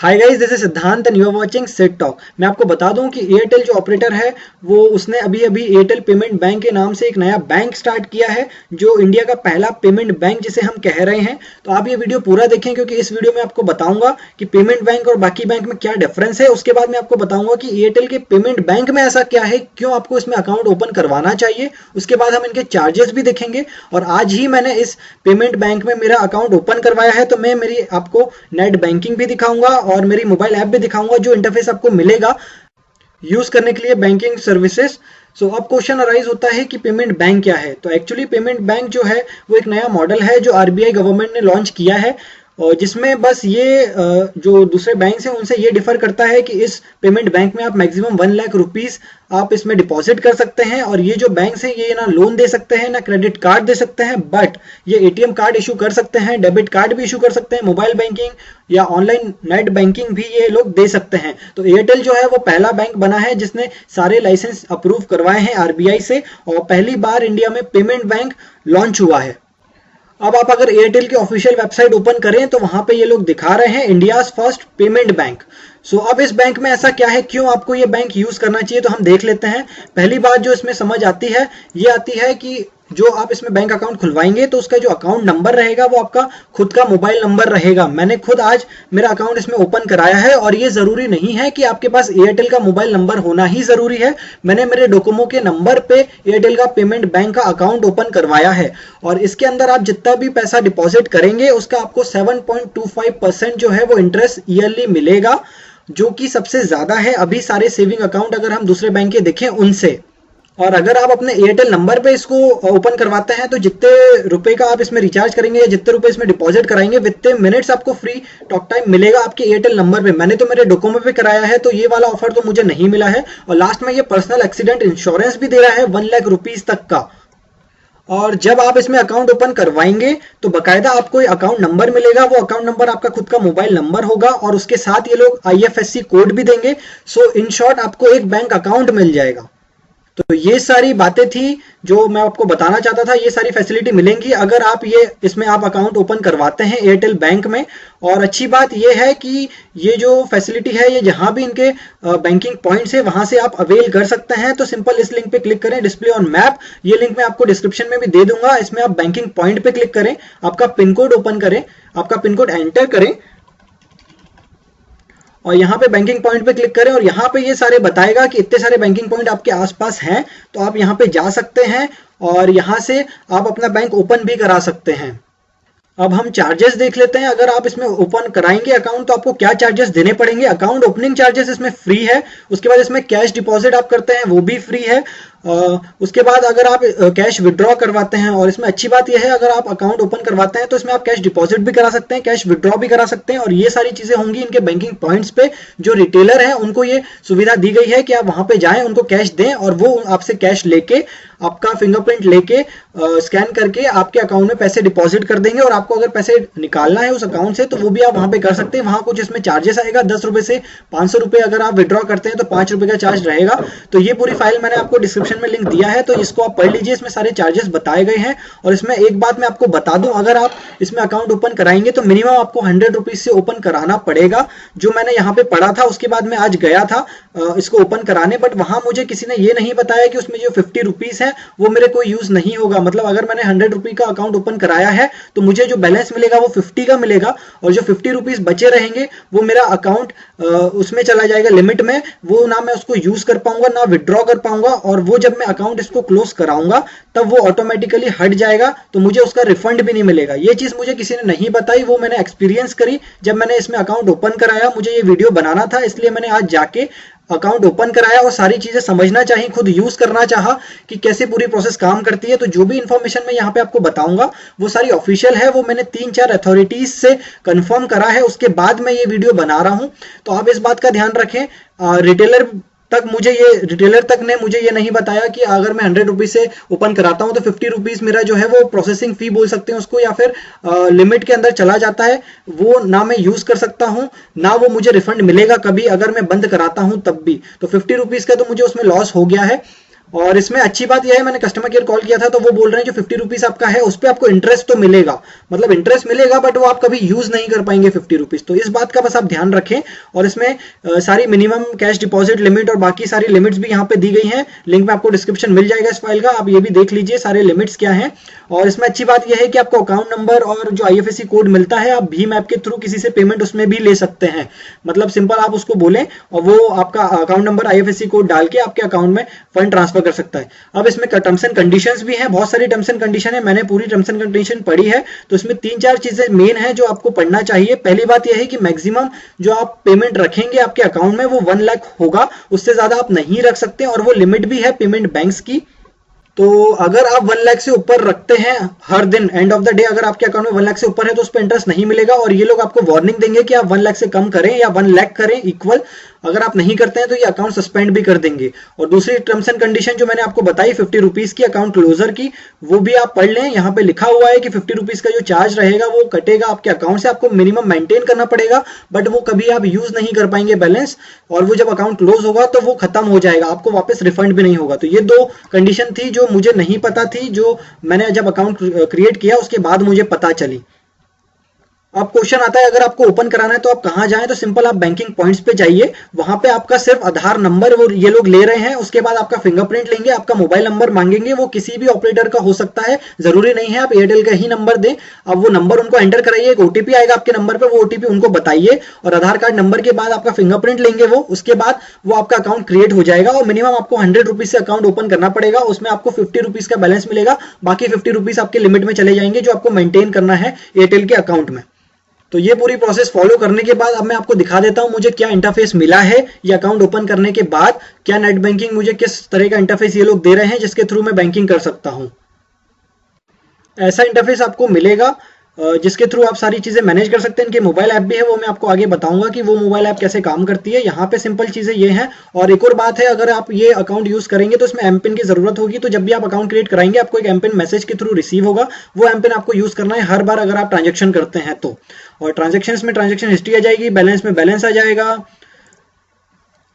Hi guys, this is Siddhant and you are watching sit talk. मैं आपको बता दूं कि एयरटेल जो ऑपरेटर है वो उसने अभी अभी एयरटेल पेमेंट बैंक के नाम से एक नया बैंक स्टार्ट किया है, जो इंडिया का पहला पेमेंट बैंक जिसे हम कह रहे हैं। तो आप ये वीडियो पूरा देखें, क्योंकि इस वीडियो में आपको बताऊंगा कि पेमेंट बैंक और बाकी बैंक में क्या डिफरेंस है। उसके बाद मैं आपको बताऊंगा कि एयरटेल के पेमेंट बैंक में ऐसा क्या है, क्यों आपको इसमें अकाउंट ओपन करवाना चाहिए। उसके बाद हम इनके चार्जेस भी देखेंगे। और आज ही मैंने इस पेमेंट बैंक में मेरा अकाउंट ओपन करवाया है, तो मैं मेरी आपको नेट बैंकिंग भी दिखाऊंगा और मेरी मोबाइल ऐप भी दिखाऊंगा, जो इंटरफेस आपको मिलेगा यूज करने के लिए बैंकिंग सर्विसेज। सो अब क्वेश्चन अराइज होता है कि पेमेंट बैंक क्या है। तो एक्चुअली पेमेंट बैंक जो है वो एक नया मॉडल है जो आरबीआई गवर्नमेंट ने लॉन्च किया है, और जिसमें बस ये जो दूसरे बैंक हैं उनसे ये डिफर करता है कि इस पेमेंट बैंक में आप मैक्सिमम 1 लाख रुपीस आप इसमें डिपॉजिट कर सकते हैं। और ये जो बैंक हैं ये ना लोन दे सकते हैं ना क्रेडिट कार्ड दे सकते हैं, बट ये एटीएम कार्ड इशू कर सकते हैं, डेबिट कार्ड भी इशू कर सकते हैं, मोबाइल बैंकिंग या ऑनलाइन नेट बैंकिंग भी ये लोग दे सकते हैं। तो एयरटेल जो है वो पहला बैंक बना है जिसने सारे लाइसेंस अप्रूव करवाए हैं आरबीआई से, और पहली बार इंडिया में पेमेंट बैंक लॉन्च हुआ है। अब आप अगर एयरटेल की ऑफिशियल वेबसाइट ओपन करें तो वहां पे ये लोग दिखा रहे हैं इंडियाज फर्स्ट पेमेंट बैंक। सो अब इस बैंक में ऐसा क्या है, क्यों आपको ये बैंक यूज करना चाहिए, तो हम देख लेते हैं। पहली बात जो इसमें समझ आती है ये आती है कि जो आप इसमें बैंक अकाउंट खुलवाएंगे तो उसका जो अकाउंट नंबर रहेगा वो आपका खुद का मोबाइल नंबर रहेगा। मैंने खुद आज मेरा अकाउंट इसमें ओपन कराया है, और ये जरूरी नहीं है कि आपके पास एयरटेल का मोबाइल नंबर होना ही जरूरी है। मैंने मेरे डोकोमो के नंबर पे एयरटेल का पेमेंट बैंक का अकाउंट ओपन करवाया है, और इसके अंदर आप जितना भी पैसा डिपॉजिट करेंगे उसका आपको 7.25% जो है वो इंटरेस्ट ईयरली मिलेगा, जो कि सबसे ज्यादा है अभी सारे सेविंग अकाउंट अगर हम दूसरे बैंक के देखें उनसे। और अगर आप अपने एयरटेल नंबर पे इसको ओपन करवाते हैं तो जितने रुपए का आप इसमें रिचार्ज करेंगे या जितने रुपए इसमें डिपॉजिट कराएंगे वितने मिनट्स आपको फ्री टॉक टाइम मिलेगा आपके एयरटेल नंबर पे। मैंने तो मेरे डोकोमो पे कराया है, तो ये वाला ऑफर तो मुझे नहीं मिला है। और लास्ट में ये पर्सनल एक्सीडेंट इंश्योरेंस भी दे रहा है 1 लाख रुपीज तक का। और जब आप इसमें अकाउंट ओपन करवाएंगे तो बकायदा आपको अकाउंट नंबर मिलेगा, वो अकाउंट नंबर आपका खुद का मोबाइल नंबर होगा, और उसके साथ ये लोग आईएफएससी कोड भी देंगे। सो इन शॉर्ट आपको एक बैंक अकाउंट मिल जाएगा। तो ये सारी बातें थी जो मैं आपको बताना चाहता था। ये सारी फैसिलिटी मिलेंगी अगर आप इसमें आप अकाउंट ओपन करवाते हैं एयरटेल बैंक में। और अच्छी बात ये है कि ये जो फैसिलिटी है ये जहां भी इनके बैंकिंग पॉइंट्स है वहां से आप अवेल कर सकते हैं। तो सिंपल इस लिंक पे क्लिक करें, डिस्प्ले ऑन मैप, ये लिंक मैं आपको डिस्क्रिप्शन में भी दे दूंगा। इसमें आप बैंकिंग पॉइंट पे क्लिक करें, आपका पिन कोड ओपन करें, आपका पिन कोड एंटर करें, और यहाँ पे बैंकिंग पॉइंट पे क्लिक करें, और यहाँ पे ये सारे बताएगा कि इतने सारे बैंकिंग पॉइंट आपके आसपास हैं। तो आप यहाँ पे जा सकते हैं और यहाँ से आप अपना बैंक ओपन भी करा सकते हैं। अब हम चार्जेस देख लेते हैं। अगर आप इसमें ओपन कराएंगे अकाउंट तो आपको क्या चार्जेस देने पड़ेंगे। अकाउंट ओपनिंग चार्जेस इसमें फ्री है। उसके बाद इसमें कैश डिपॉजिट आप करते हैं वो भी फ्री है। उसके बाद अगर आप कैश विड्रॉ करवाते हैं, और इसमें अच्छी बात यह है अगर आप अकाउंट ओपन करवाते हैं तो इसमें आप कैश डिपॉजिट भी करा सकते हैं, कैश विड्रॉ भी करा सकते हैं, और ये सारी चीजें होंगी इनके बैंकिंग पॉइंट्स पे। जो रिटेलर हैं उनको ये सुविधा दी गई है कि आप वहां पे जाएं, उनको कैश दें, और वो आपसे कैश लेके आपका फिंगरप्रिंट लेके स्कैन करके आपके अकाउंट में पैसे डिपॉजिट कर देंगे। और आपको अगर पैसे निकालना है उस अकाउंट से तो वो भी आप वहां पे कर सकते हैं। वहां कुछ इसमें चार्जेस आएगा 10 रुपए से 500 रुपए। अगर आप विड्रॉ करते हैं तो 5 रुपए का चार्ज रहेगा। तो ये पूरी फाइल मैंने आपको डिस्क्रिप्शन में लिंक दिया है, तो इसको आप पढ़ लीजिए। इसमें सारे चार्जेस बताए गए हैं। और इसमें एक बात मैं आपको बता दूं, अगर आप इसमें अकाउंट ओपन कराएंगे तो मिनिमम आपको 100 रुपीज से ओपन कराना पड़ेगा, जो मैंने यहाँ पे पढ़ा था। उसके बाद मैं आज गया था इसको ओपन कराने, बट वहां मुझे किसी ने ये नहीं बताया कि उसमें जो 50 रुपीज है वो मेरे को यूज नहीं होगा। मतलब अगर मैंने 100 रुपी का अकाउंट ओपन कराया है तो मुझे जो बैलेंस मिलेगा वो 50 का मिलेगा, और जो 50 रुपीज बचे रहेंगे वो मेरा अकाउंट उसमें चला जाएगा लिमिट में। वो ना मैं उसको यूज कर पाऊंगा ना विड्रॉ कर पाऊंगा, और वो जब मैं अकाउंट इसको क्लोज कराऊंगा तब वो ऑटोमेटिकली हट जाएगा, तो मुझे उसका रिफंड भी नहीं मिलेगा। ये चीज मुझे किसी ने नहीं बताई, वो मैंने एक्सपीरियंस करी जब मैंने इसमें अकाउंट ओपन कराया। मुझे ये वीडियो बनाना था इसलिए मैंने आज जाके अकाउंट ओपन कराया और सारी चीजें समझना चाहिए, खुद यूज करना चाहा कि कैसे पूरी प्रोसेस काम करती है। तो जो भी इंफॉर्मेशन मैं यहाँ पे आपको बताऊंगा वो सारी ऑफिशियल है, वो मैंने 3-4 अथॉरिटीज से कंफर्म करा है, उसके बाद मैं ये वीडियो बना रहा हूं। तो आप इस बात का ध्यान रखें। रिटेलर तक ने मुझे ये नहीं बताया कि अगर मैं 100 रुपीज से ओपन कराता हूं तो 50 रुपीज मेरा जो है वो प्रोसेसिंग फी बोल सकते हैं उसको, या फिर लिमिट के अंदर चला जाता है, वो ना मैं यूज कर सकता हूं ना वो मुझे रिफंड मिलेगा कभी अगर मैं बंद कराता हूं तब भी। तो 50 रुपीज का तो मुझे उसमें लॉस हो गया है। और इसमें अच्छी बात यह है, मैंने कस्टमर केयर कॉल किया था तो वो बोल रहे हैं जो 50 रुपीज आपका है उस पर आपको इंटरेस्ट तो मिलेगा, मतलब इंटरेस्ट मिलेगा बट वो आप कभी यूज नहीं कर पाएंगे 50 रुपीज। तो इस बात का बस आप ध्यान रखें। और इसमें सारी मिनिमम कैश डिपॉजिट लिमिट और बाकी सारी लिमिट्स भी यहाँ पे दी गई हैं। लिंक में आपको डिस्क्रिप्शन मिल जाएगा इस फाइल का, आप ये भी देख लीजिए सारे लिमिट्स क्या हैं। और इसमें अच्छी बात यह है कि आपको अकाउंट नंबर और जो IFSC कोड मिलता है आप भीम ऐप के थ्रू किसी से पेमेंट उसमें भी ले सकते हैं। मतलब सिंपल आप उसको बोलें और वो आपका अकाउंट नंबर IFSC कोड डाल के आपके अकाउंट में फंड ट्रांसफर कर सकता है। अब इसमें टर्म्स एंड कंडीशंस भी हैं, बहुत सारी टर्म्स एंड कंडीशन है, मैंने पूरी टर्म्स एंड कंडीशन पढ़ी है। तो इसमें 3-4 चीजें मेन है जो आपको पढ़ना चाहिए। पहली बात यह है कि मैक्सिमम जो आप पेमेंट रखेंगे आपके अकाउंट में वो 1 लाख होगा, उससे ज्यादा आप नहीं रख सकते और वो लिमिट भी है पेमेंट बैंक्स की। तो अगर आप 1 लाख से ऊपर रखते हैं हर दिन, एंड ऑफ द डे अगर आपके अकाउंट में 1 लाख से ऊपर है तो उस पर इंटरेस्ट नहीं मिलेगा। और ये लोग आपको वार्निंग देंगे कि आप 1 लाख से कम करें या 1 लाख करें इक्वल, अगर आप नहीं करते हैं तो ये अकाउंट सस्पेंड भी कर देंगे। और दूसरी टर्म्स एंड कंडीशन जो मैंने आपको बताई 50 रुपीज की अकाउंट क्लोजर की, वो भी आप पढ़ लें। यहाँ पे लिखा हुआ है कि 50 रुपीज का जो चार्ज रहेगा वो कटेगा आपके अकाउंट से, आपको मिनिमम मेंटेन करना पड़ेगा बट वो कभी आप यूज नहीं कर पाएंगे बैलेंस, और वो जब अकाउंट क्लोज होगा तो वो खत्म हो जाएगा, आपको वापस रिफंड भी नहीं होगा। तो ये 2 कंडीशन थी जो मुझे नहीं पता थी, जो मैंने जब अकाउंट क्रिएट किया उसके बाद मुझे पता चली। अब क्वेश्चन आता है अगर आपको ओपन कराना है तो आप कहां जाएं, तो सिंपल आप बैंकिंग पॉइंट्स पे जाइए, वहां पे आपका सिर्फ आधार नंबर वो ये लोग ले रहे हैं, उसके बाद आपका फिंगरप्रिंट लेंगे, आपका मोबाइल नंबर मांगेंगे, वो किसी भी ऑपरेटर का हो सकता है, जरूरी नहीं है आप एयरटेल का ही नंबर दें। अब वो नंबर उनको एंटर कराइए, एक ओटीपी आएगा आपके नंबर पे, वो ओटीपी उनको बताइए और आधार कार्ड नंबर के बाद आपका फिंगरप्रिंट लेंगे वो, उसके बाद वो आपका अकाउंट क्रिएट हो जाएगा। और मिनिमम आपको 100 रुपीज से अकाउंट ओपन करना पड़ेगा, उसमें आपको 50 रुपीज का बैलेंस मिलेगा, बाकी 50 रुपीज आपके लिमिट में चले जाएंगे जो आपको मेंटेन करना है एयरटेल के अकाउंट में। तो ये पूरी प्रोसेस फॉलो करने के बाद अब मैं आपको दिखा देता हूं मुझे क्या इंटरफेस मिला है ये अकाउंट ओपन करने के बाद, क्या नेट बैंकिंग मुझे किस तरह का इंटरफेस ये लोग दे रहे हैं जिसके थ्रू मैं बैंकिंग कर सकता हूं। ऐसा इंटरफेस आपको मिलेगा जिसके थ्रू आप सारी चीजें मैनेज कर सकते हैं। इनके मोबाइल ऐप भी है, वो मैं आपको आगे बताऊंगा कि वो मोबाइल ऐप कैसे काम करती है। यहाँ पे सिंपल चीजें ये हैं। और एक और बात है, अगर आप ये अकाउंट यूज करेंगे तो इसमें एमपिन की जरूरत होगी, तो जब भी आप अकाउंट क्रिएट कराएंगे आपको एक एमपिन मैसेज के थ्रू रिसीव होगा, वो एमपिन आपको यूज करना है हर बार अगर आप ट्रांजेक्शन करते हैं तो। और ट्रांजेक्शन में ट्रांजेक्शन हिस्ट्री आ जाएगी, बैलेंस में बैलेंस आ जाएगा।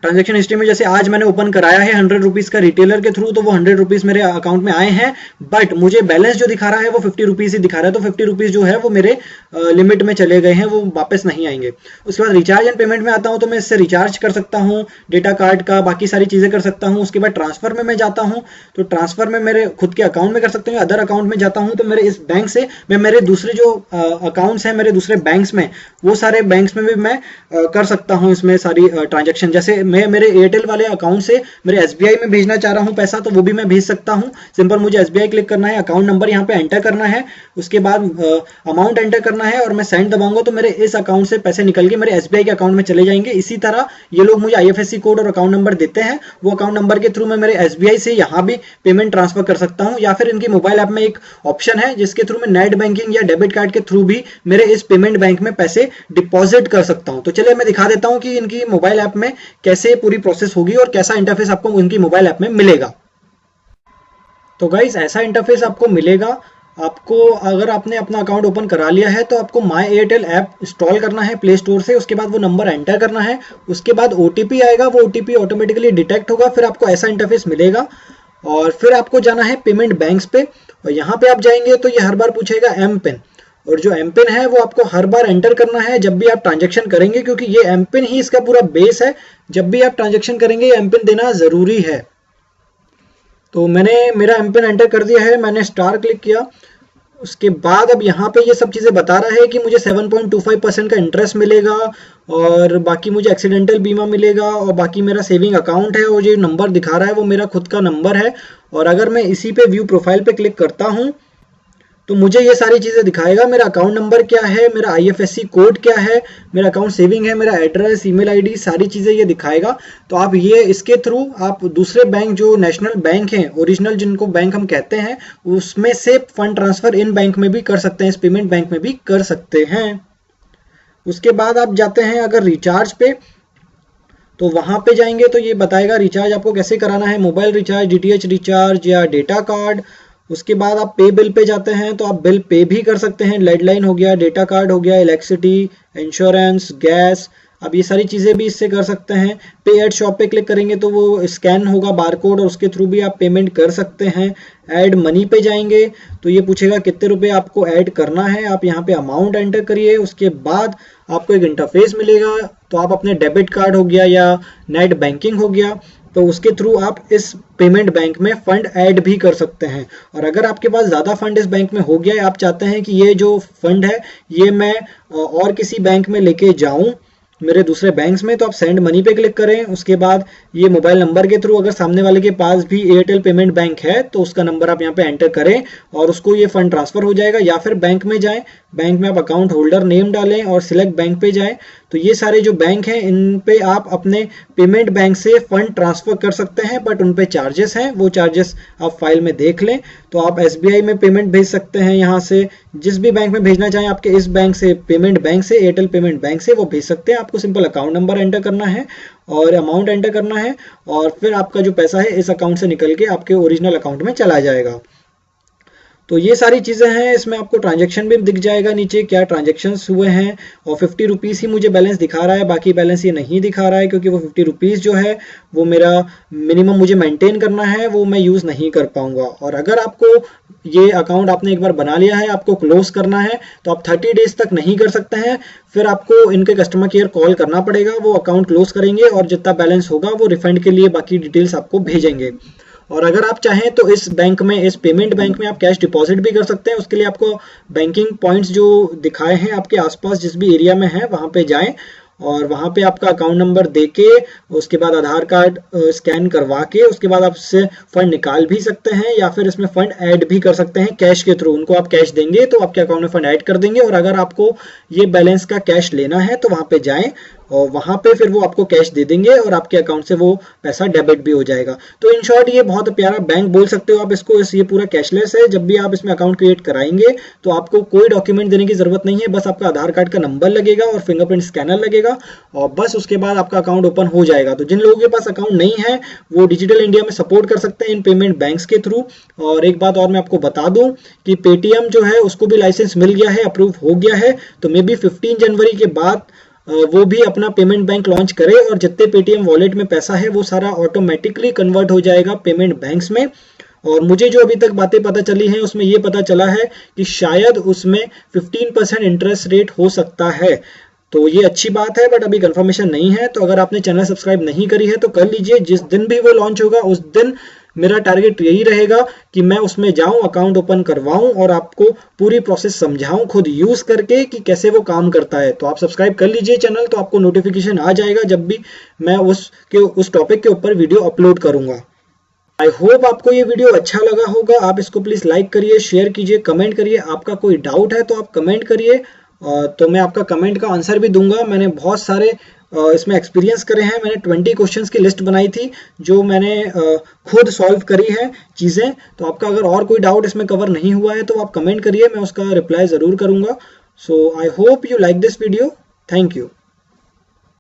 ट्रांजैक्शन हिस्ट्री में जैसे आज मैंने ओपन कराया है 100 रुपीज का रिटेलर के थ्रू, तो वो 100 रुपीज मेरे अकाउंट में आए हैं, बट मुझे बैलेंस जो दिखा रहा है वो 50 रुपीज ही दिखा रहा है, तो 50 रुपीज जो है वो मेरे लिमिट में चले गए हैं, वो वापस नहीं आएंगे। उसके बाद रिचार्ज एंड पेमेंट में आता हूं तो मैं इससे रिचार्ज कर सकता हूं डेटा कार्ड का, बाकी सारी चीजें कर सकता हूं। उसके बाद ट्रांसफर में मैं जाता हूं तो ट्रांसफर में मेरे खुद के अकाउंट में कर सकते हैं, अदर अकाउंट में जाता हूं तो मेरे इस बैंक से मैं मेरे दूसरे जो अकाउंट्स हैं मेरे दूसरे बैंक्स में, वो सारे बैंक्स में भी मैं कर सकता हूं इसमें सारी ट्रांजेक्शन। जैसे मैं मेरे एयरटेल वाले अकाउंट से मेरे एसबीआई में भेजना चाह रहा हूं पैसा, तो वो भी मैं भेज सकता हूं। सिंपल मुझे एसबीआई क्लिक करना है, अकाउंट नंबर यहां पे एंटर करना है, उसके बाद अमाउंट एंटर करना है और मैं सेंड दबाऊंगा तो मेरे इस अकाउंट से पैसे निकल के मेरे एसबीआई के अकाउंट में चले जाएंगे। इसी तरह ये लोग मुझे आईएफएससी कोड और अकाउंट नंबर देते हैं, वो अकाउंट नंबर के थ्रू मैं मेरे एसबीआई से यहां भी पेमेंट ट्रांसफर कर सकता हूं, या फिर इनकी मोबाइल ऐप में एक ऑप्शन है जिसके थ्रू मैं नेट बैंकिंग या डेबिट कार्ड के थ्रू भी मेरे इस पेमेंट बैंक में पैसे डिपॉजिट कर सकता हूं। तो चलिए मैं दिखा देता हूं कि इनकी मोबाइल ऐप में कैसे पूरी प्रोसेस होगी और कैसा इंटरफेस आपको इनकी मोबाइल ऐप में मिलेगा। तो गाइस ऐसा इंटरफेस आपको मिलेगा। आपको अगर आपने अपना अकाउंट ओपन करा लिया है तो आपको माई एयरटेल ऐप इंस्टॉल करना है प्ले स्टोर से, उसके बाद वो नंबर एंटर करना है, उसके बाद ओटीपी आएगा, वो ओटीपी ऑटोमेटिकली डिटेक्ट होगा, फिर आपको ऐसा इंटरफेस मिलेगा। और फिर आपको जाना है पेमेंट बैंक्स पे, और यहाँ पे आप जाएंगे तो ये हर बार पूछेगा एम पिन, और जो एम पिन है वो आपको हर बार एंटर करना है जब भी आप ट्रांजेक्शन करेंगे, क्योंकि ये एम पिन ही इसका पूरा बेस है। जब भी आप ट्रांजेक्शन करेंगे ये एम पिन देना जरूरी है। तो मैंने मेरा एम पिन एंटर कर दिया है, मैंने स्टार क्लिक किया, उसके बाद अब यहाँ पे ये सब चीज़ें बता रहा है कि मुझे 7.25% का इंटरेस्ट मिलेगा, और बाकी मुझे एक्सीडेंटल बीमा मिलेगा, और बाकी मेरा सेविंग अकाउंट है, और जो नंबर दिखा रहा है वो मेरा खुद का नंबर है। और अगर मैं इसी पे व्यू प्रोफाइल पे क्लिक करता हूँ तो मुझे ये सारी चीज़ें दिखाएगा, मेरा अकाउंट नंबर क्या है, मेरा आईएफएससी कोड क्या है, मेरा अकाउंट सेविंग है, मेरा एड्रेस, ईमेल आईडी, सारी चीज़ें ये दिखाएगा। तो आप ये इसके थ्रू आप दूसरे बैंक जो नेशनल बैंक हैं, ओरिजिनल जिनको बैंक हम कहते हैं, उसमें से फंड ट्रांसफर इन बैंक में भी कर सकते हैं, इस पेमेंट बैंक में भी कर सकते हैं। उसके बाद आप जाते हैं अगर रिचार्ज पे, तो वहाँ पे जाएंगे तो ये बताएगा रिचार्ज आपको कैसे कराना है, मोबाइल रिचार्ज, डीटीएच रिचार्ज या डेटा कार्ड। उसके बाद आप पे बिल पे जाते हैं तो आप बिल पे भी कर सकते हैं, लैंडलाइन हो गया, डेटा कार्ड हो गया, इलेक्ट्रिसिटी, इंश्योरेंस, गैस, आप ये सारी चीज़ें भी इससे कर सकते हैं। पे एट शॉप पे क्लिक करेंगे तो वो स्कैन होगा बारकोड और उसके थ्रू भी आप पेमेंट कर सकते हैं। ऐड मनी पे जाएंगे तो ये पूछेगा कितने रुपए आपको ऐड करना है, आप यहाँ पे अमाउंट एंटर करिए। उसके बाद आपको एक इंटरफेस मिलेगा, तो आप अपने डेबिट कार्ड हो गया या नेट बैंकिंग हो गया, तो उसके थ्रू आप इस पेमेंट बैंक में फंड ऐड भी कर सकते हैं। और अगर आपके पास ज़्यादा फंड इस बैंक में हो गया है, आप चाहते हैं कि ये जो फंड है ये मैं और किसी बैंक में लेके जाऊं मेरे दूसरे बैंक्स में, तो आप सेंड मनी पे क्लिक करें। उसके बाद ये मोबाइल नंबर के थ्रू, अगर सामने वाले के पास भी एयरटेल पेमेंट बैंक है तो उसका नंबर आप यहाँ पे एंटर करें और उसको ये फंड ट्रांसफर हो जाएगा। या फिर बैंक में जाएं, बैंक में आप अकाउंट होल्डर नेम डालें और सिलेक्ट बैंक पे जाएं, तो ये सारे जो बैंक हैं इन पे आप अपने पेमेंट बैंक से फंड ट्रांसफर कर सकते हैं, बट उन पे चार्जेस हैं, वो चार्जेस आप फाइल में देख लें। तो आप SBI में पेमेंट भेज सकते हैं, यहाँ से जिस भी बैंक में भेजना चाहें आपके इस बैंक से, पेमेंट बैंक से, एयरटेल पेमेंट बैंक से वो भेज सकते हैं। आपको सिंपल अकाउंट नंबर एंटर करना है और अमाउंट एंटर करना है और फिर आपका जो पैसा है इस अकाउंट से निकल के आपके ओरिजिनल अकाउंट में चला जाएगा। तो ये सारी चीज़ें हैं। इसमें आपको ट्रांजैक्शन भी दिख जाएगा नीचे क्या ट्रांजैक्शंस हुए हैं, और 50 रुपीज़ ही मुझे बैलेंस दिखा रहा है, बाकी बैलेंस ये नहीं दिखा रहा है क्योंकि वो 50 रुपीज़ जो है वो मेरा मिनिमम मुझे मेंटेन करना है, वो मैं यूज़ नहीं कर पाऊंगा। और अगर आपको ये अकाउंट आपने एक बार बना लिया है, आपको क्लोज करना है, तो आप 30 डेज तक नहीं कर सकते हैं, फिर आपको इनके कस्टमर केयर कॉल करना पड़ेगा। वो अकाउंट क्लोज करेंगे और जितना बैलेंस होगा वो रिफंड के लिए बाकी डिटेल्स आपको भेजेंगे। और अगर आप चाहें तो इस बैंक में, इस पेमेंट बैंक में आप कैश डिपॉजिट भी कर सकते हैं। उसके लिए आपको बैंकिंग पॉइंट्स जो दिखाए हैं आपके आसपास जिस भी एरिया में है वहाँ पे जाएं और वहाँ पे आपका अकाउंट नंबर देके उसके बाद आधार कार्ड स्कैन करवा के उसके बाद आप इससे फंड निकाल भी सकते हैं या फिर इसमें फंड ऐड भी कर सकते हैं कैश के थ्रू। उनको आप कैश देंगे तो आपके अकाउंट में फंड ऐड कर देंगे, और अगर आपको ये बैलेंस का कैश लेना है तो वहाँ पे जाएं और वहाँ पे फिर वो आपको कैश दे देंगे और आपके अकाउंट से वो पैसा डेबिट भी हो जाएगा। तो इन शॉर्ट ये बहुत प्यारा बैंक बोल सकते हो आप इसको। ये पूरा कैशलेस है। जब भी आप इसमें अकाउंट क्रिएट कराएंगे तो आपको कोई डॉक्यूमेंट देने की जरूरत नहीं है, बस आपका आधार कार्ड का नंबर लगेगा और फिंगरप्रिंट स्कैनर लगेगा और बस उसके बाद आपका अकाउंट ओपन हो जाएगा। तो जिन लोगों के पास अकाउंट नहीं है वो डिजिटल इंडिया में सपोर्ट कर सकते हैं इन पेमेंट बैंक्स के थ्रू। और एक बात और मैं आपको बता दूं कि पेटीएम जो है उसको भी लाइसेंस मिल गया है, अप्रूव हो गया है, तो मे बी 15 जनवरी के बाद वो भी अपना पेमेंट बैंक लॉन्च करे और जितने पेटीएम वॉलेट में पैसा है वो सारा ऑटोमेटिकली कन्वर्ट हो जाएगा पेमेंट बैंक्स में। और मुझे जो अभी तक बातें पता चली हैं उसमें ये पता चला है कि शायद उसमें 15% इंटरेस्ट रेट हो सकता है। तो ये अच्छी बात है, बट अभी कंफर्मेशन नहीं है। तो अगर आपने चैनल सब्सक्राइब नहीं करी है तो कर लीजिए। जिस दिन भी वो लॉन्च होगा उस दिन मेरा टारगेट यही रहेगा कि मैं उसमें जाऊं, अकाउंट ओपन करवाऊं और आपको पूरी प्रोसेस समझाऊं खुद यूज करके कि कैसे वो काम करता है। तो आप सब्सक्राइब कर लीजिए चैनल, तो आपको नोटिफिकेशन आ जाएगा जब भी मैं उस टॉपिक के ऊपर वीडियो अपलोड करूंगा। आई होप आपको ये वीडियो अच्छा लगा होगा। आप इसको प्लीज लाइक करिए, शेयर कीजिए, कमेंट करिए। आपका कोई डाउट है तो आप कमेंट करिए, तो मैं आपका कमेंट का आंसर भी दूंगा। मैंने बहुत सारे इसमें एक्सपीरियंस करे हैं। मैंने 20 क्वेश्चंस की लिस्ट बनाई थी जो मैंने खुद सॉल्व करी है चीज़ें। तो आपका अगर और कोई डाउट इसमें कवर नहीं हुआ है तो आप कमेंट करिए, मैं उसका रिप्लाई ज़रूर करूँगा। So I hope you like this video. Thank you.